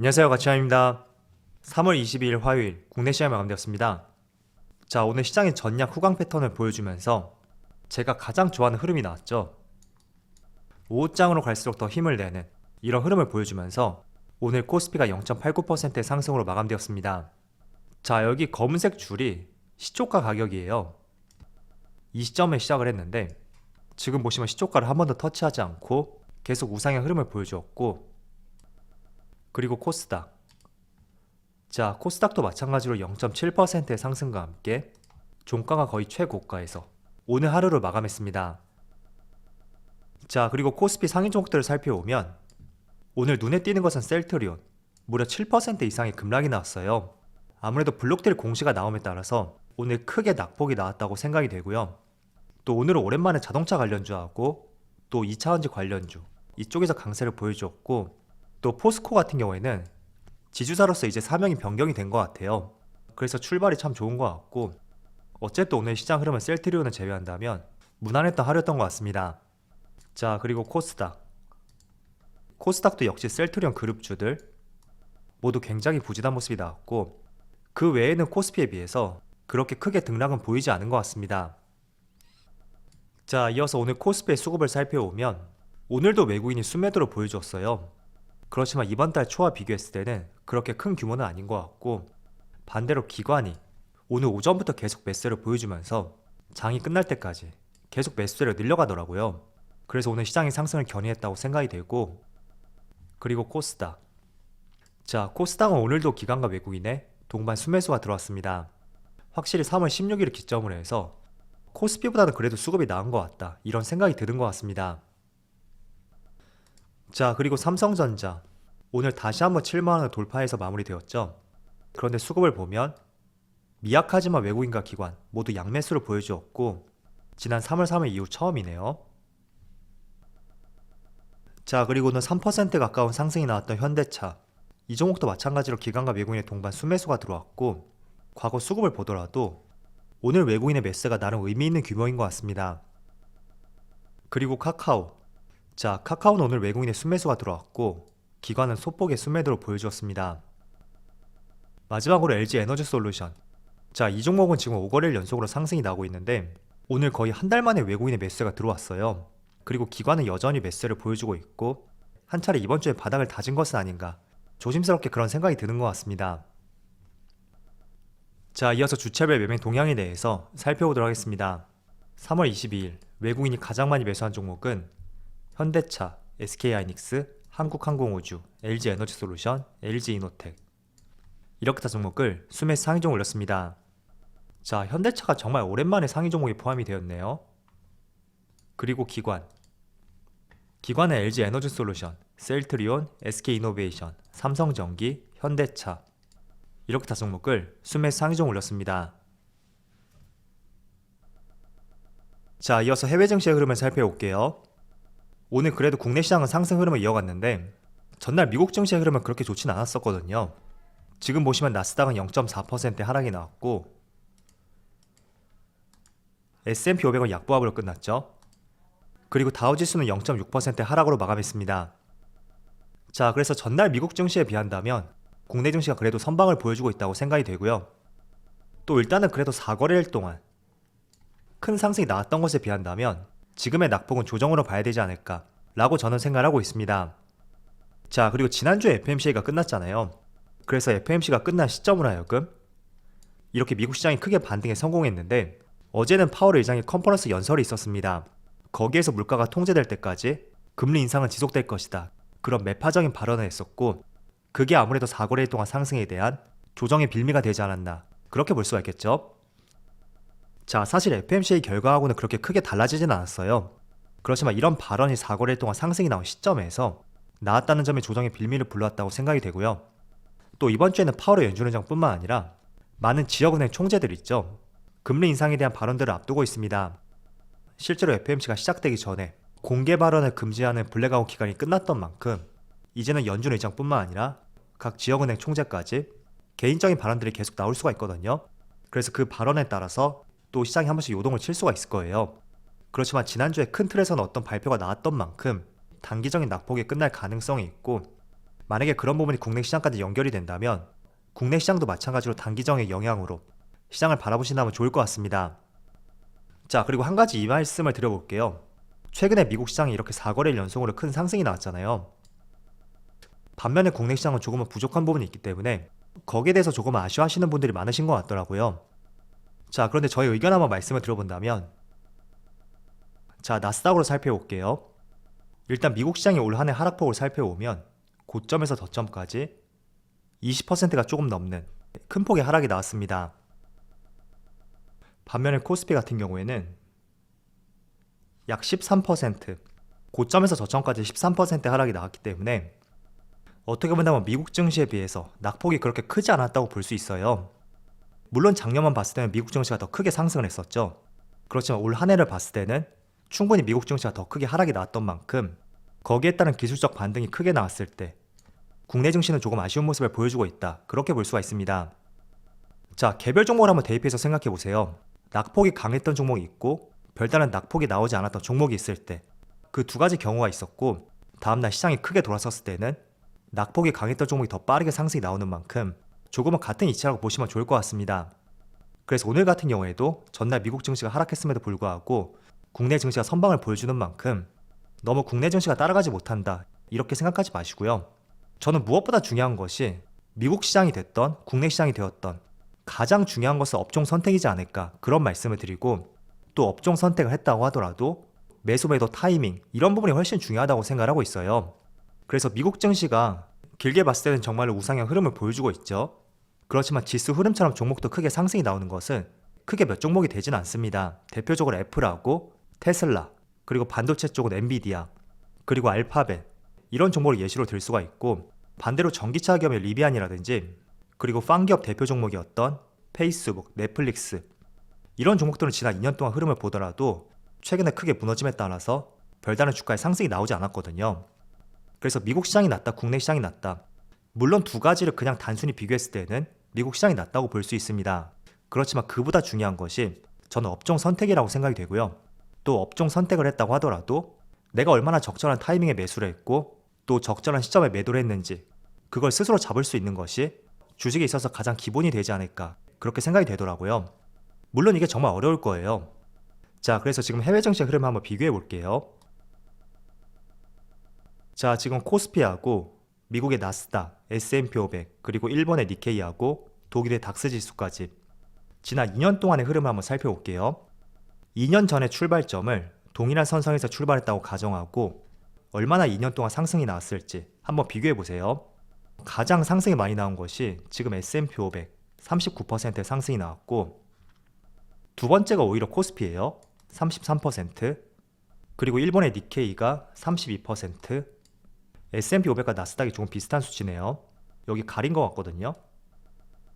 안녕하세요, 가치환입니다. 3월 22일 화요일 국내 시장이 마감되었습니다. 자, 오늘 시장의 전략 후강 패턴을 보여주면서 제가 가장 좋아하는 흐름이 나왔죠. 5장으로 갈수록 더 힘을 내는 이런 흐름을 보여주면서 오늘 코스피가 0.89%의 상승으로 마감되었습니다. 자, 여기 검은색 줄이 시초가 가격이에요. 이 시점에 시작을 했는데 지금 보시면 시초가를 한 번도 터치하지 않고 계속 우상향 흐름을 보여주었고, 그리고 코스닥, 자, 코스닥도 마찬가지로 0.7%의 상승과 함께 종가가 거의 최고가에서 오늘 하루를 마감했습니다. 자, 그리고 코스피 상위 종목들을 살펴보면 오늘 눈에 띄는 것은 셀트리온, 무려 7% 이상의 급락이 나왔어요. 아무래도 블록딜 공시가 나옴에 따라서 오늘 크게 낙폭이 나왔다고 생각이 되고요. 또 오늘은 오랜만에 자동차 관련주하고 또 2차전지 관련주 이쪽에서 강세를 보여주었고, 또 포스코 같은 경우에는 지주사로서 이제 사명이 변경이 된 것 같아요. 그래서 출발이 참 좋은 것 같고, 어쨌든 오늘 시장 흐름은 셀트리온을 제외한다면 무난했던 하루였던 것 같습니다. 자, 그리고 코스닥도 역시 셀트리온 그룹주들 모두 굉장히 부진한 모습이 나왔고, 그 외에는 코스피에 비해서 그렇게 크게 등락은 보이지 않은 것 같습니다. 자, 이어서 오늘 코스피의 수급을 살펴보면 오늘도 외국인이 순매도를 보여주었어요. 그렇지만 이번 달 초와 비교했을 때는 그렇게 큰 규모는 아닌 것 같고, 반대로 기관이 오늘 오전부터 계속 매수를 보여주면서 장이 끝날 때까지 계속 매수세를 늘려가더라고요. 그래서 오늘 시장의 상승을 견인했다고 생각이 되고, 그리고 코스닥, 자, 코스닥은 오늘도 기관과 외국인의 동반 순매수가 들어왔습니다. 확실히 3월 16일을 기점으로 해서 코스피보다는 그래도 수급이 나은 것 같다, 이런 생각이 드는 것 같습니다. 자, 그리고 삼성전자 오늘 다시 한번 7만원을 돌파해서 마무리되었죠. 그런데 수급을 보면 미약하지만 외국인과 기관 모두 양매수를 보여주었고, 지난 3월 3일 이후 처음이네요. 자, 그리고는 3% 가까운 상승이 나왔던 현대차, 이 종목도 마찬가지로 기관과 외국인의 동반 순매수가 들어왔고, 과거 수급을 보더라도 오늘 외국인의 매수가 나름 의미 있는 규모인 것 같습니다. 그리고 카카오, 자, 카카오는 오늘 외국인의 순매수가 들어왔고 기관은 소폭의 순매도를 보여주었습니다. 마지막으로 LG에너지솔루션, 자, 이 종목은 지금 5거래일 연속으로 상승이 나오고 있는데 오늘 거의 한 달 만에 외국인의 매수가 들어왔어요. 그리고 기관은 여전히 매수를 보여주고 있고 한 차례 이번 주에 바닥을 다진 것은 아닌가, 조심스럽게 그런 생각이 드는 것 같습니다. 자, 이어서 주체별 매매 동향에 대해서 살펴보도록 하겠습니다. 3월 22일 외국인이 가장 많이 매수한 종목은 현대차, SK하이닉스, 한국항공우주, LG에너지솔루션, LG이노텍, 이렇게 다 종목을 수매수 상위 종 올렸습니다. 자, 현대차가 정말 오랜만에 상위 종목에 포함이 되었네요. 그리고 기관은 LG에너지솔루션, 셀트리온, SK이노베이션, 삼성전기, 현대차, 이렇게 다 종목을 수매수 상위 종 올렸습니다. 자, 이어서 해외 증시의 흐름을 살펴볼게요. 오늘 그래도 국내 시장은 상승 흐름을 이어갔는데 전날 미국 증시의 흐름은 그렇게 좋진 않았었거든요. 지금 보시면 나스닥은 0.4% 하락이 나왔고 S&P 500은 약보합으로 끝났죠. 그리고 다우지수는 0.6% 하락으로 마감했습니다. 자, 그래서 전날 미국 증시에 비한다면 국내 증시가 그래도 선방을 보여주고 있다고 생각이 되고요. 또 일단은 그래도 4거래일 동안 큰 상승이 나왔던 것에 비한다면 지금의 낙폭은 조정으로 봐야 되지 않을까 라고 저는 생각을 하고 있습니다. 자, 그리고 지난주에 FMC가 끝났잖아요. 그래서 FMC가 끝난 시점으로 하여금 이렇게 미국 시장이 크게 반등에 성공했는데, 어제는 파월 의장의 컨퍼런스 연설이 있었습니다. 거기에서 물가가 통제될 때까지 금리 인상은 지속될 것이다, 그런 매파적인 발언을 했었고, 그게 아무래도 4거래일 동안 상승에 대한 조정의 빌미가 되지 않았나, 그렇게 볼 수가 있겠죠. 자, 사실 FMC의 결과하고는 그렇게 크게 달라지진 않았어요. 그렇지만 이런 발언이 4거래일 동안 상승이 나온 시점에서 나왔다는 점이 조정의 빌미를 불러왔다고 생각이 되고요. 또 이번 주에는 파월의 연준의장뿐만 아니라 많은 지역은행 총재들 있죠. 금리 인상에 대한 발언들을 앞두고 있습니다. 실제로 FMC가 시작되기 전에 공개 발언을 금지하는 블랙아웃 기간이 끝났던 만큼 이제는 연준의장뿐만 아니라 각 지역은행 총재까지 개인적인 발언들이 계속 나올 수가 있거든요. 그래서 그 발언에 따라서 또 시장이 한 번씩 요동을 칠 수가 있을 거예요. 그렇지만 지난주에 큰 틀에서는 어떤 발표가 나왔던 만큼 단기적인 낙폭이 끝날 가능성이 있고, 만약에 그런 부분이 국내 시장까지 연결이 된다면 국내 시장도 마찬가지로 단기적인 영향으로 시장을 바라보신다면 좋을 것 같습니다. 자, 그리고 한 가지 이 말씀을 드려볼게요. 최근에 미국 시장이 이렇게 4거래일 연속으로 큰 상승이 나왔잖아요. 반면에 국내 시장은 조금은 부족한 부분이 있기 때문에 거기에 대해서 조금 아쉬워하시는 분들이 많으신 것 같더라고요. 자, 그런데 저의 의견 한번 말씀을 들어본다면, 자, 나스닥으로 살펴볼게요. 일단 미국 시장이 올 한 해 하락폭을 살펴보면 고점에서 저점까지 20%가 조금 넘는 큰 폭의 하락이 나왔습니다. 반면에 코스피 같은 경우에는 약 13%, 고점에서 저점까지 13% 하락이 나왔기 때문에 어떻게 본다면 미국 증시에 비해서 낙폭이 그렇게 크지 않았다고 볼 수 있어요. 물론 작년만 봤을 때는 미국 증시가 더 크게 상승을 했었죠. 그렇지만 올 한 해를 봤을 때는 충분히 미국 증시가 더 크게 하락이 나왔던 만큼 거기에 따른 기술적 반등이 크게 나왔을 때 국내 증시는 조금 아쉬운 모습을 보여주고 있다, 그렇게 볼 수가 있습니다. 자, 개별 종목을 한번 대입해서 생각해 보세요. 낙폭이 강했던 종목이 있고 별다른 낙폭이 나오지 않았던 종목이 있을 때 그 두 가지 경우가 있었고, 다음날 시장이 크게 돌아섰을 때는 낙폭이 강했던 종목이 더 빠르게 상승이 나오는 만큼 조금은 같은 이치라고 보시면 좋을 것 같습니다. 그래서 오늘 같은 경우에도 전날 미국 증시가 하락했음에도 불구하고 국내 증시가 선방을 보여주는 만큼 너무 국내 증시가 따라가지 못한다, 이렇게 생각하지 마시고요. 저는 무엇보다 중요한 것이 미국 시장이 됐던 국내 시장이 되었던 가장 중요한 것은 업종 선택이지 않을까, 그런 말씀을 드리고, 또 업종 선택을 했다고 하더라도 매수 매도 타이밍, 이런 부분이 훨씬 중요하다고 생각하고 있어요. 그래서 미국 증시가 길게 봤을 때는 정말로 우상향 흐름을 보여주고 있죠. 그렇지만 지수 흐름처럼 종목도 크게 상승이 나오는 것은 크게 몇 종목이 되진 않습니다. 대표적으로 애플하고 테슬라, 그리고 반도체 쪽은 엔비디아, 그리고 알파벳, 이런 종목을 예시로 들 수가 있고, 반대로 전기차 기업의 리비안이라든지, 그리고 팡기업 대표 종목이었던 페이스북, 넷플릭스, 이런 종목들은 지난 2년 동안 흐름을 보더라도 최근에 크게 무너짐에 따라서 별다른 주가의 상승이 나오지 않았거든요. 그래서 미국 시장이 낫다, 국내 시장이 낫다, 물론 두 가지를 그냥 단순히 비교했을 때는 미국 시장이 낫다고 볼 수 있습니다. 그렇지만 그보다 중요한 것이 저는 업종 선택이라고 생각이 되고요. 또 업종 선택을 했다고 하더라도 내가 얼마나 적절한 타이밍에 매수를 했고 또 적절한 시점에 매도를 했는지, 그걸 스스로 잡을 수 있는 것이 주식에 있어서 가장 기본이 되지 않을까, 그렇게 생각이 되더라고요. 물론 이게 정말 어려울 거예요. 자, 그래서 지금 해외 증시 흐름을 한번 비교해 볼게요. 자, 지금 코스피하고 미국의 나스닥, S&P 500, 그리고 일본의 니케이하고 독일의 닥스 지수까지 지난 2년 동안의 흐름을 한번 살펴볼게요. 2년 전의 출발점을 동일한 선상에서 출발했다고 가정하고 얼마나 2년 동안 상승이 나왔을지 한번 비교해 보세요. 가장 상승이 많이 나온 것이 지금 S&P 500 39%의 상승이 나왔고, 두 번째가 오히려 코스피예요. 33%, 그리고 일본의 니케이가 32%, S&P 500과 나스닥이 조금 비슷한 수치네요. 여기 가린 것 같거든요.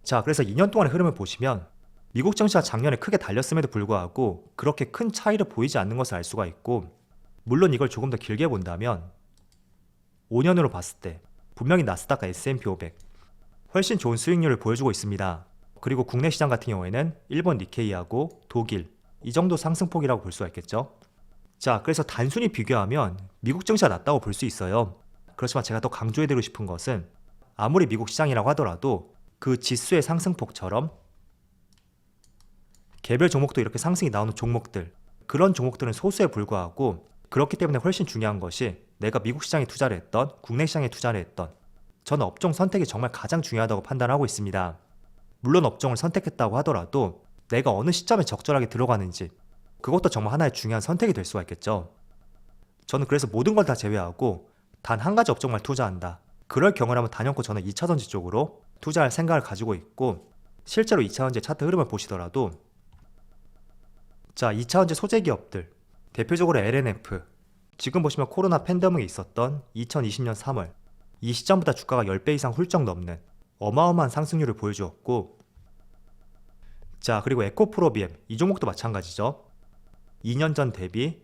자, 그래서 2년 동안의 흐름을 보시면 미국 증시가 작년에 크게 달렸음에도 불구하고 그렇게 큰 차이를 보이지 않는 것을 알 수가 있고, 물론 이걸 조금 더 길게 본다면 5년으로 봤을 때 분명히 나스닥과 S&P 500 훨씬 좋은 수익률을 보여주고 있습니다. 그리고 국내 시장 같은 경우에는 일본 니케이하고 독일, 이 정도 상승폭이라고 볼 수가 있겠죠. 자, 그래서 단순히 비교하면 미국 증시가 낫다고 볼 수 있어요. 그렇지만 제가 더 강조해드리고 싶은 것은 아무리 미국 시장이라고 하더라도 그 지수의 상승폭처럼 개별 종목도 이렇게 상승이 나오는 종목들, 그런 종목들은 소수에 불과하고, 그렇기 때문에 훨씬 중요한 것이 내가 미국 시장에 투자를 했던, 국내 시장에 투자를 했던, 저는 업종 선택이 정말 가장 중요하다고 판단하고 있습니다. 물론 업종을 선택했다고 하더라도 내가 어느 시점에 적절하게 들어가는지, 그것도 정말 하나의 중요한 선택이 될 수가 있겠죠. 저는 그래서 모든 걸 다 제외하고 단 한 가지 업종만 투자한다, 그럴 경우라면 단연코 저는 2차전지 쪽으로 투자할 생각을 가지고 있고, 실제로 2차전지 차트 흐름을 보시더라도, 자, 2차전지 소재 기업들, 대표적으로 LNF, 지금 보시면 코로나 팬데믹이 있었던 2020년 3월, 이 시점보다 주가가 10배 이상 훌쩍 넘는 어마어마한 상승률을 보여주었고, 자, 그리고 에코프로비엠, 이 종목도 마찬가지죠. 2년 전 대비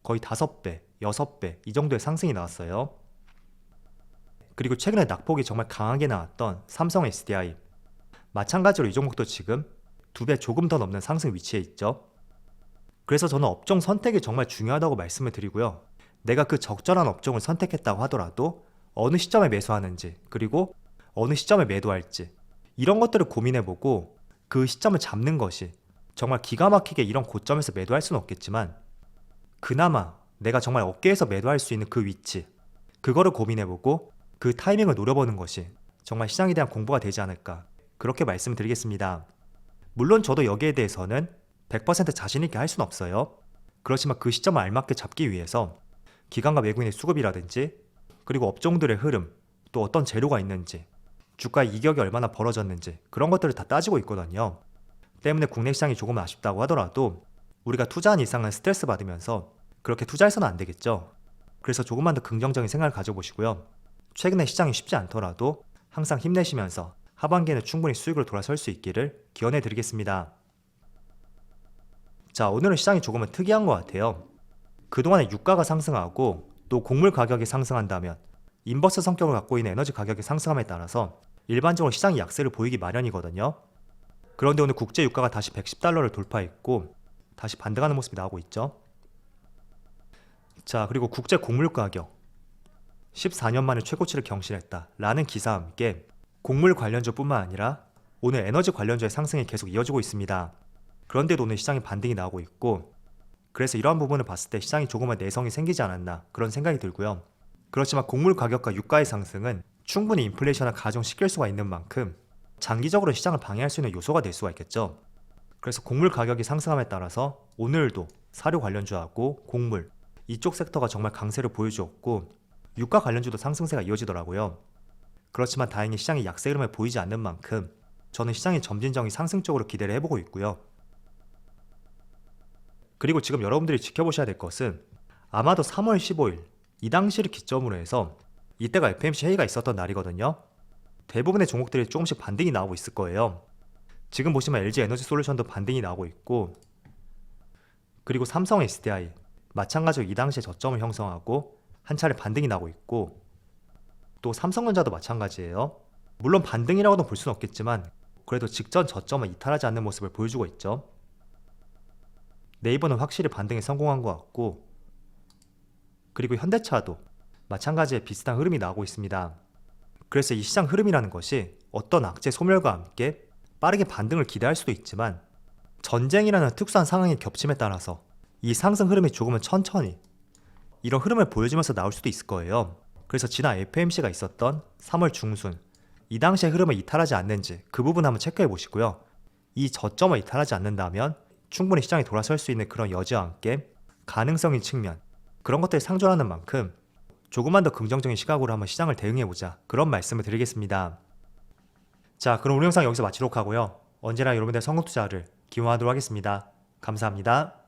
거의 5배, 6배 이 정도의 상승이 나왔어요. 그리고 최근에 낙폭이 정말 강하게 나왔던 삼성 SDI, 마찬가지로 이 종목도 지금 2배 조금 더 넘는 상승 위치에 있죠. 그래서 저는 업종 선택이 정말 중요하다고 말씀을 드리고요. 내가 그 적절한 업종을 선택했다고 하더라도 어느 시점에 매수하는지, 그리고 어느 시점에 매도할지, 이런 것들을 고민해보고 그 시점을 잡는 것이, 정말 기가 막히게 이런 고점에서 매도할 수는 없겠지만 그나마 내가 정말 어깨에서 매도할 수 있는 그 위치, 그거를 고민해보고 그 타이밍을 노려보는 것이 정말 시장에 대한 공부가 되지 않을까, 그렇게 말씀드리겠습니다. 물론 저도 여기에 대해서는 100% 자신 있게 할 수는 없어요. 그렇지만 그 시점을 알맞게 잡기 위해서 기관과 외국인의 수급이라든지, 그리고 업종들의 흐름, 또 어떤 재료가 있는지, 주가의 이격이 얼마나 벌어졌는지, 그런 것들을 다 따지고 있거든요. 때문에 국내 시장이 조금 아쉽다고 하더라도 우리가 투자한 이상은 스트레스 받으면서 그렇게 투자해서는 안 되겠죠. 그래서 조금만 더 긍정적인 생각을 가져보시고요. 최근에 시장이 쉽지 않더라도 항상 힘내시면서 하반기에는 충분히 수익으로 돌아설 수 있기를 기원해 드리겠습니다. 자, 오늘은 시장이 조금은 특이한 것 같아요. 그동안에 유가가 상승하고 또 곡물 가격이 상승한다면 인버스 성격을 갖고 있는 에너지 가격이 상승함에 따라서 일반적으로 시장이 약세를 보이기 마련이거든요. 그런데 오늘 국제 유가가 다시 110달러를 돌파했고 다시 반등하는 모습이 나오고 있죠. 자, 그리고 국제 곡물 가격 14년 만에 최고치를 경신했다 라는 기사와 함께 곡물 관련주뿐만 아니라 오늘 에너지 관련주의 상승이 계속 이어지고 있습니다. 그런데도 오늘 시장이 반등이 나오고 있고, 그래서 이러한 부분을 봤을 때 시장이 조금은 내성이 생기지 않았나 그런 생각이 들고요. 그렇지만 곡물 가격과 유가의 상승은 충분히 인플레이션을 가중시킬 수가 있는 만큼 장기적으로 시장을 방해할 수 있는 요소가 될 수가 있겠죠. 그래서 곡물 가격이 상승함에 따라서 오늘도 사료 관련주하고 곡물 이쪽 섹터가 정말 강세를 보여주었고 유가 관련주도 상승세가 이어지더라고요. 그렇지만 다행히 시장이 약세 흐름을 보이지 않는 만큼 저는 시장의 점진적인 상승 쪽으로 기대를 해보고 있고요. 그리고 지금 여러분들이 지켜보셔야 될 것은 아마도 3월 15일 이 당시를 기점으로 해서 이때가 FMC 회의가 있었던 날이거든요. 대부분의 종목들이 조금씩 반등이 나오고 있을 거예요. 지금 보시면 LG 에너지 솔루션도 반등이 나오고 있고, 그리고 삼성 SDI 마찬가지로 이 당시에 저점을 형성하고 한 차례 반등이 나오고 있고, 또 삼성전자도 마찬가지예요. 물론 반등이라고는 볼 수는 없겠지만 그래도 직전 저점을 이탈하지 않는 모습을 보여주고 있죠. 네이버는 확실히 반등에 성공한 것 같고, 그리고 현대차도 마찬가지의 비슷한 흐름이 나오고 있습니다. 그래서 이 시장 흐름이라는 것이 어떤 악재 소멸과 함께 빠르게 반등을 기대할 수도 있지만 전쟁이라는 특수한 상황의 겹침에 따라서 이 상승 흐름이 조금은 천천히 이런 흐름을 보여주면서 나올 수도 있을 거예요. 그래서 지난 FMC가 있었던 3월 중순 이 당시의 흐름을 이탈하지 않는지 그 부분 한번 체크해 보시고요. 이 저점을 이탈하지 않는다면 충분히 시장이 돌아설 수 있는 그런 여지와 함께 가능성인 측면, 그런 것들이 상존하는 만큼 조금만 더 긍정적인 시각으로 한번 시장을 대응해보자, 그런 말씀을 드리겠습니다. 자, 그럼 오늘 영상 여기서 마치도록 하고요. 언제나 여러분들의 성공 투자를 기원하도록 하겠습니다. 감사합니다.